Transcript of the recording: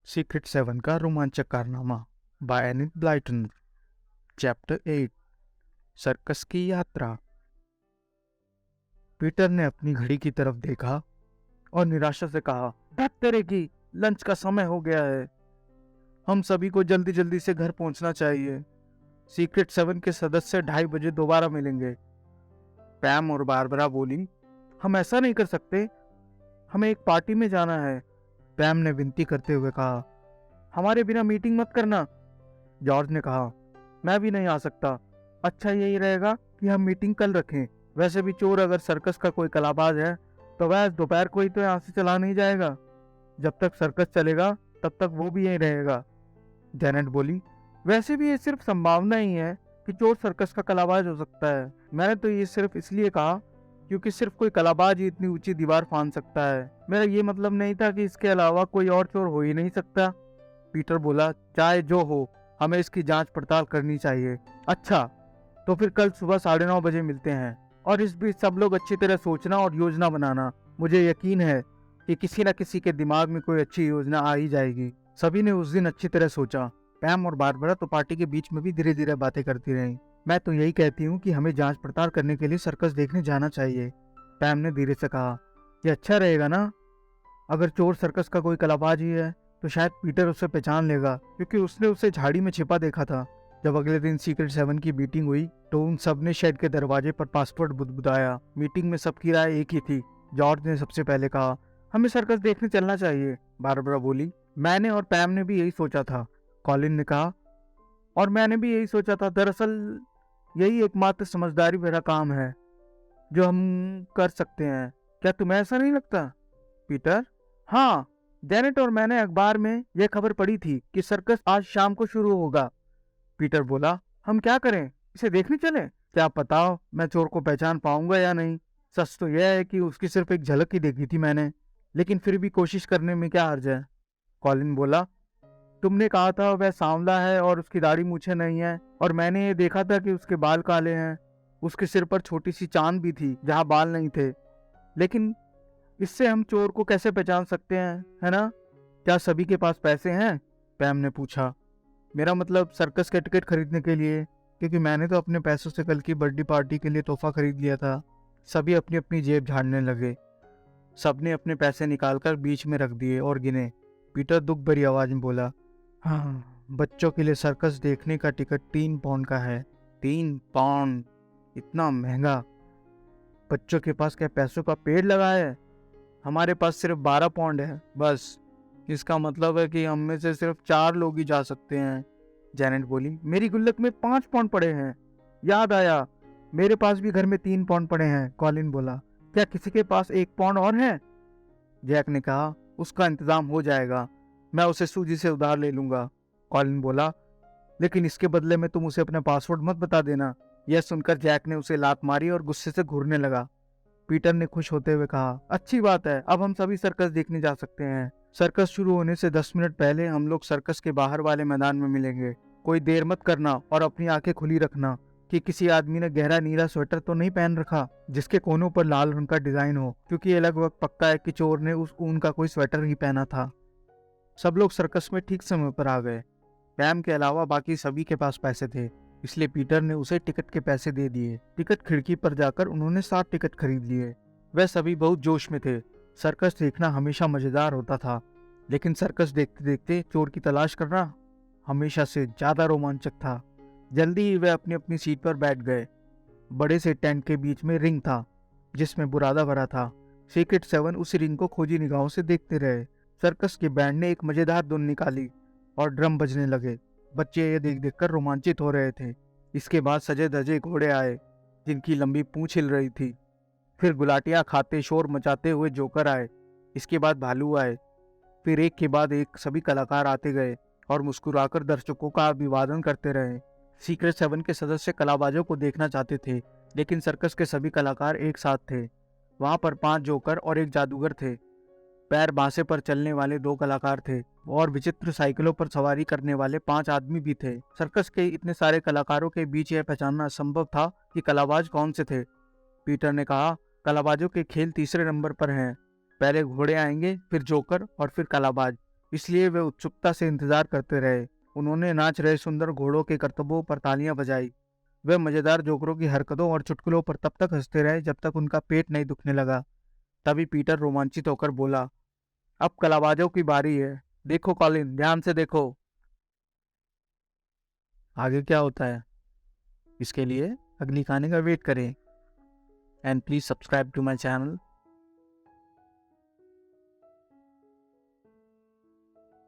Secret seven का रोमांचक कारनामा by Enid Blyton. Chapter 8 circus की यात्रा। पीटर ने अपनी घड़ी की तरफ देखा और निराशा से कहा, "धत तेरे की, लंच का समय हो गया है। हम सभी को जल्दी जल्दी से घर पहुंचना चाहिए। सीक्रेट सेवन के सदस्य 2:30 बजे दोबारा मिलेंगे।" पैम और बारबरा बोली, "हम ऐसा नहीं कर सकते, हमें एक पार्टी में जाना है।" पैम ने विनती करते हुए कहा, "हमारे बिना मीटिंग मत करना।" जॉर्ज ने कहा, "मैं भी नहीं आ सकता। अच्छा यही रहेगा कि हम मीटिंग कल रखें। वैसे भी चोर अगर सर्कस का कोई कलाबाज है तो वह दोपहर को ही तो यहाँ से चला नहीं जाएगा। जब तक सर्कस चलेगा तब तक वो भी यहीं रहेगा।" जेनेट बोली, "वैसे भी ये सिर्फ संभावना ही है कि चोर सर्कस का कलाबाज हो सकता है। मैंने तो ये सिर्फ इसलिए कहा क्योंकि सिर्फ कोई कलाबाज ही इतनी ऊंची दीवार फांद सकता है। मेरा ये मतलब नहीं था कि इसके अलावा कोई और चोर हो ही नहीं सकता।" पीटर बोला, "चाहे जो हो, हमें इसकी जांच पड़ताल करनी चाहिए।" "अच्छा, तो फिर कल सुबह 9:30 बजे मिलते हैं। और इस बीच सब लोग अच्छी तरह सोचना और योजना बनाना। मुझे यकीन है कि किसी न किसी के दिमाग में कोई अच्छी योजना आ ही जाएगी।" सभी ने उस दिन अच्छी तरह सोचा। पैम और बारबरा तो पार्टी के बीच में भी धीरे धीरे बातें करती रहीं। "मैं तो यही कहती हूँ कि हमें जांच पड़ताल करने के लिए सर्कस देखने जाना चाहिए," पैम ने धीरे से कहा। "यह अच्छा रहेगा ना? अगर चोर सर्कस का कोई कलाबाज ही है तो शायद पीटर उसे पहचान लेगा, क्योंकि उसने उसे झाड़ी में छिपा देखा था।" जब अगले दिन सीक्रेट सेवन की मीटिंग हुई तो उन सब ने शेड के दरवाजे पर पासवर्ड बुदबुदाया। मीटिंग में सबकी राय एक ही थी। जॉर्ज ने सबसे पहले कहा, "हमें सर्कस देखने चलना चाहिए।" बारबरा बोली, "मैंने और पैम ने भी यही सोचा था।" कॉलिन ने कहा, "और मैंने भी यही सोचा था। दरअसल यही एकमात्र समझदारी भरा काम है जो हम कर सकते हैं। क्या तुम्हें ऐसा नहीं लगता, पीटर?" "हाँ, जेनेट और मैंने अखबार में यह खबर पढ़ी थी कि सर्कस आज शाम को शुरू होगा।" पीटर बोला, "हम क्या करें? इसे देखने चलें? क्या पता मैं चोर को पहचान पाऊंगा या नहीं। सच तो यह है कि उसकी सिर्फ एक झलक ही देखी थी मैंने, लेकिन फिर भी कोशिश करने में क्या हर्ज है?" कॉलिन बोला, "तुमने कहा था वह सांवला है और उसकी दाढ़ी मूछें नहीं है, और मैंने ये देखा था कि उसके बाल काले हैं। उसके सिर पर छोटी सी चांद भी थी जहाँ बाल नहीं थे। लेकिन इससे हम चोर को कैसे पहचान सकते हैं, है ना? क्या सभी के पास पैसे हैं?" पैम ने पूछा। "मेरा मतलब सर्कस के टिकट खरीदने के लिए, क्योंकि मैंने तो अपने पैसों से कल की बर्थडे पार्टी के लिए तोहफा खरीद लिया था।" सभी अपनी अपनी जेब झाड़ने लगे। सबने अपने पैसे निकालकर बीच में रख दिए और गिने। पीटर दुख भरी आवाज में बोला, "हाँ, बच्चों के लिए सर्कस देखने का टिकट 3 पाउंड का है। 3 पाउंड, इतना महंगा। बच्चों के पास क्या पैसों का पेड़ लगा है? हमारे पास सिर्फ 12 पाउंड है बस। इसका मतलब है कि हम में से सिर्फ 4 लोग ही जा सकते हैं।" जेनेट बोली, "मेरी गुल्लक में 5 पाउंड पड़े हैं। याद आया, मेरे पास भी घर में 3 पाउंड पड़े हैं।" कॉलिन बोला, "क्या किसी के पास 1 पाउंड और है?" जैक ने कहा, "उसका इंतजाम हो जाएगा, मैं उसे सूजी से उधार ले लूंगा।" कॉलिन बोला, "लेकिन इसके बदले में तुम उसे अपना पासवर्ड मत बता देना।" यह सुनकर जैक ने उसे लात मारी और गुस्से से घूरने लगा। पीटर ने खुश होते हुए कहा, "अच्छी बात है, अब हम सभी सर्कस देखने जा सकते हैं। सर्कस शुरू होने से 10 मिनट पहले हम लोग सर्कस के बाहर वाले मैदान में मिलेंगे। कोई देर मत करना और अपनी आंखें खुली रखना कि किसी आदमी ने गहरा नीला स्वेटर तो नहीं पहन रखा जिसके कोनों पर लाल रंग का डिजाइन हो, क्योंकि ये लगभग पक्का है कि चोर ने उस ऊन का कोई स्वेटर ही पहना था।" सब लोग सर्कस में ठीक समय पर आ गए। पैम के अलावा बाकी सभी के पास पैसे थे, इसलिए पीटर ने उसे टिकट के पैसे दे दिए। टिकट खिड़की पर जाकर उन्होंने 7 टिकट खरीद लिए। वह सभी बहुत जोश में थे। सर्कस देखना हमेशा मजेदार होता था, लेकिन सर्कस देखते देखते चोर की तलाश करना हमेशा से ज्यादा रोमांचक था। जल्दी ही वे अपनी अपनी सीट पर बैठ गए। बड़े से टेंट के बीच में रिंग था जिसमें बुरादा भरा था। सीक्रेट सेवन उस रिंग को खोजी निगाहों से देखते रहे। सर्कस के बैंड ने एक मजेदार धुन निकाली और ड्रम बजने लगे। बच्चे ये देख देखकर रोमांचित हो रहे थे। इसके बाद सजे धजे घोड़े आए जिनकी लंबी पूंछ हिल रही थी। फिर गुलाटियां खाते शोर मचाते हुए जोकर आए। इसके बाद भालू आए। फिर एक के बाद एक सभी कलाकार आते गए और मुस्कुराकर दर्शकों का अभिवादन करते रहे। सीक्रेट सेवन के सदस्य कलाबाजों को देखना चाहते थे, लेकिन सर्कस के सभी कलाकार एक साथ थे। वहां पर 5 जोकर और एक जादूगर थे। पैर बांसे पर चलने वाले 2 कलाकार थे और विचित्र साइकिलों पर सवारी करने वाले 5 आदमी भी थे। सर्कस के इतने सारे कलाकारों के बीच यह पहचानना असंभव था कि कलाबाज कौन से थे। पीटर ने कहा, "कलाबाजों के खेल तीसरे नंबर पर हैं। पहले घोड़े आएंगे, फिर जोकर और फिर कलाबाज। इसलिए वे उत्सुकता से इंतजार करते रहे। उन्होंने नाच रहे सुंदर घोड़ों के करतबों पर तालियां बजाई। वे मजेदार जोकरों की हरकतों और चुटकुलों पर तब तक हंसते रहे जब तक उनका पेट नहीं दुखने लगा। तभी पीटर रोमांचित होकर बोला, अब कलाबाजों की बारी है। देखो कॉलिन, ध्यान से देखो। आगे क्या होता है इसके लिए अगली कहानी का वेट करें। And please subscribe to my channel